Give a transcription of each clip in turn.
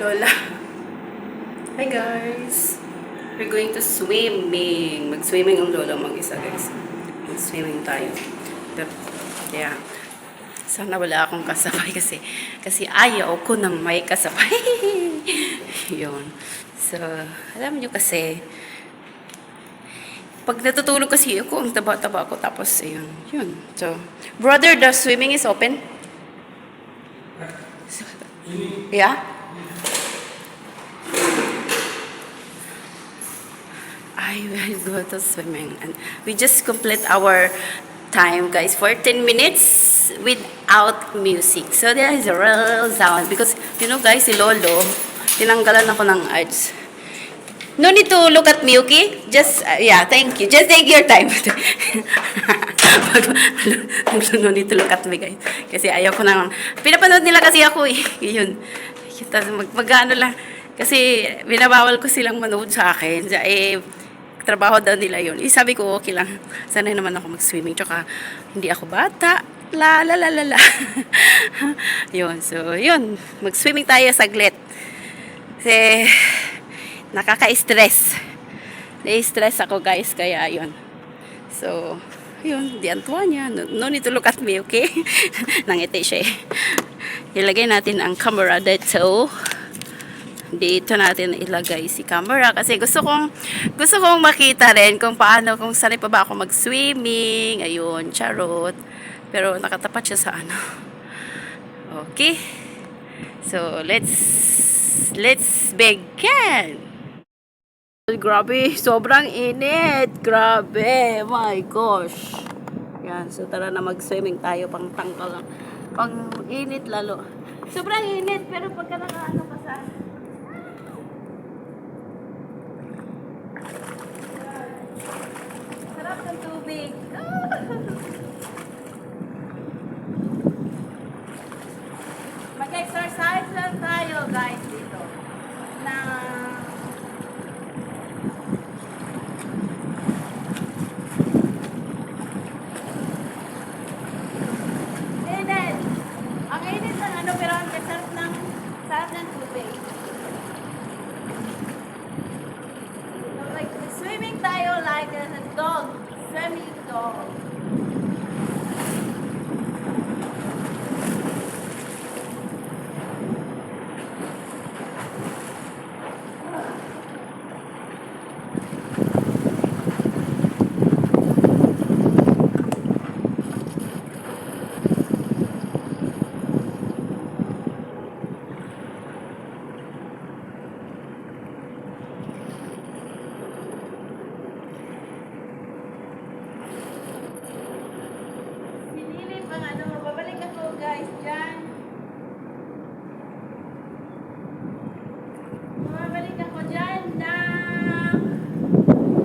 Lola. Hi guys! We're going to swimming. Mag-swimming ang Lola mag-isa guys. Mag-swimming tayo. Pero, yeah. Sana wala akong kasabay kasi ayaw ko nang may kasabay. Yun. So, alam nyo kasi, pag natutulog kasi ako, ang taba-taba ko. Tapos, ayun. Yun. So, brother, the swimming is open? Yeah? I will go to swimming. And we just complete our time, guys, for 10 minutes without music. So there is a real sound. Because, you know, guys, si Lolo, tinanggalan ako ng arts. No need to look at me, okay? Just, yeah, thank you. Just take your time. No need to look at me, guys. Kasi ayaw ko nang, pinapanood nila kasi ako eh. Yun. Tapos mag-ano lang. Kasi binabawal ko silang manood sa akin. Eh, trabaho daw nila yun. Sabi ko, okay lang. Sanay naman ako mag-swimming. Tsaka, hindi ako bata. La, la, la, la, la. Yun. So, yun. Mag-swimming tayo saglit. Kasi, nakaka-stress. Na-stress ako, guys. Kaya, yun. So, yun. Di Antoine. No need to look at me, okay? Nangiti siya eh. Ilagay natin ang camera dito. Dito natin ilagay si camera kasi gusto kong makita rin kung paano, kung sanay pa ba ako mag-swimming. Ayun, charot. Pero nakatapat siya sa ano. Okay. So, let's begin. Grabe, sobrang init. Grabe. My gosh. Yan, so tara na mag-swimming tayo pang tangkal. Pang init lalo. Sobrang init pero pagka nakaano pa sa sarap ng tubig. Mag-exercise lang tayo, guys, dito. Na init. Ang init ng ano, pero ang sarap ng tubig. So, like, swimming tayo like a dog. Swimming dog. Sinilip ang ano, babalik ako guys dyan. Babalik ako dyan na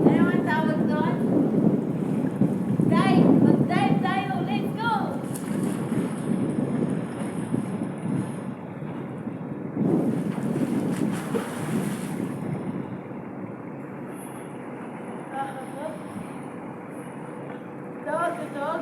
ano ang tawag doon? Dive! Mag-dive tayo! Let's go! Dog.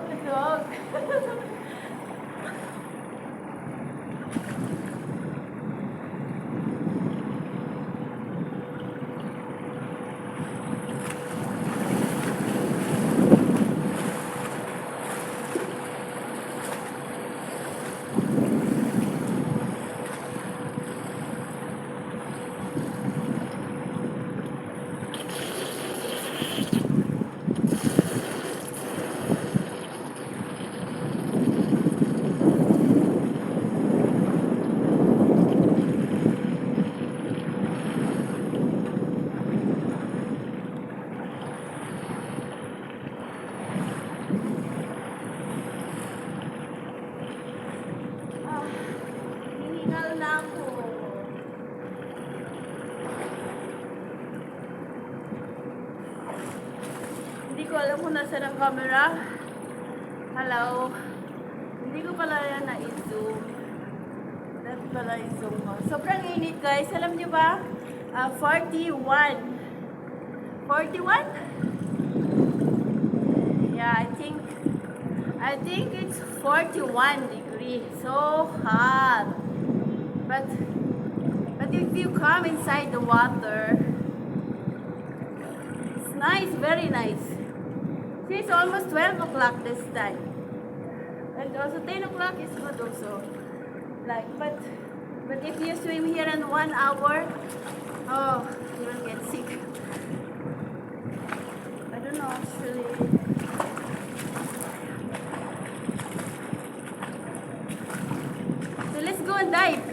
Hinihingal na ako. Hindi ko alam kung nasa ng camera. Hello. Hindi ko pala yan na-zoom. Dapat pala i-zoom ko. Sobrang init guys. Alam niyo ba? 41. 41? Yeah, I think it's 41 degrees. So hot. But if you come inside the water, it's nice, very nice. See, it's almost 12 o'clock this time. And also 10 o'clock is good also. Like, but if you swim here in 1 hour, oh, you will get sick. I don't know actually. So let's go and dive.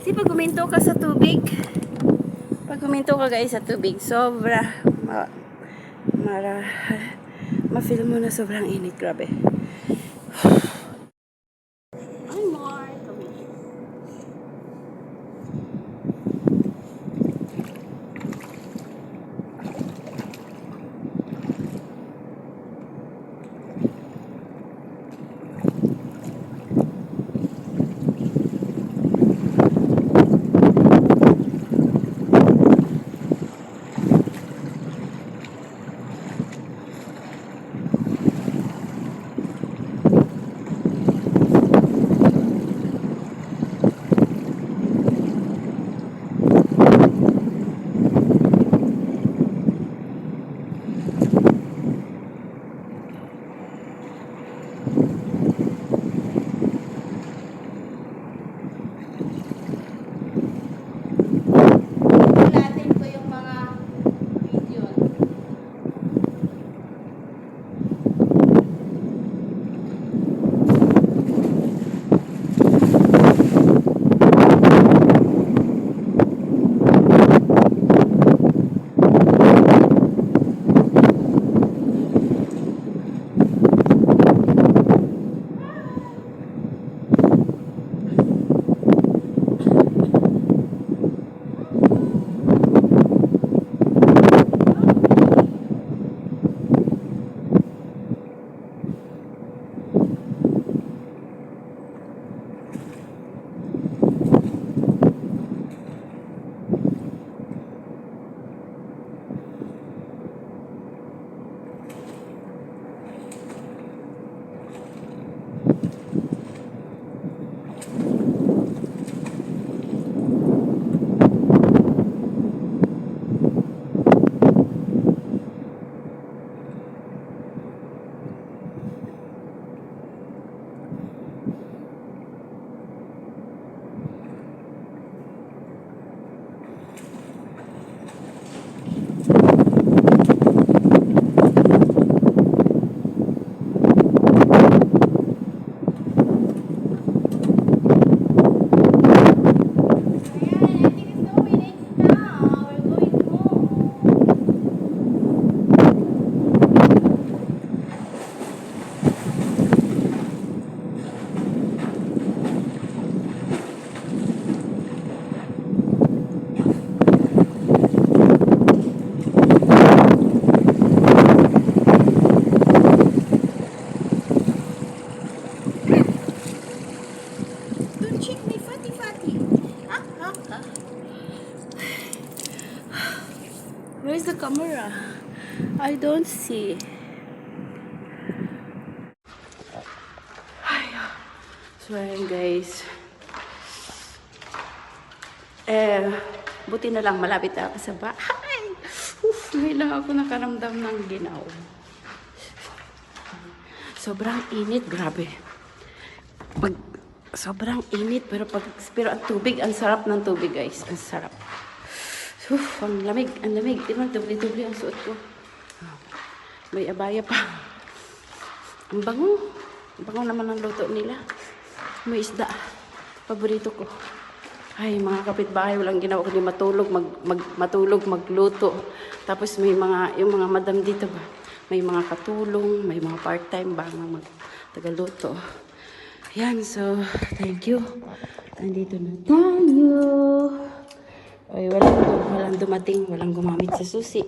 Kasi pag huminto ka sa tubig, guys sa tubig, ma-feel mo na sobrang init. Grabe. One more. Natin ko yung mga video. Where's the camera? I don't see. So ayan guys. Buti na lang malapit ako sa bahay. Ngayon lang ako nakaramdam ng ginaw. Sobrang init, grabe. Sobrang init, pero ang tubig, ang sarap ng tubig guys. Ang sarap. Ang lamig, ang lamig. Diba, dubli-dubli ang suot ko. May abaya pa. Ang bango. Ang bango naman ang luto nila. May isda. Paborito ko. Ay, mga kapitbahay, walang ginawa kundi matulog, matulog, magluto. Tapos may yung mga madam dito ba, may mga katulong, may mga part-time ba, tagaluto. Yan, so, thank you. Andito na tayo. Ay, walang dumating, walang gumamit sa susi.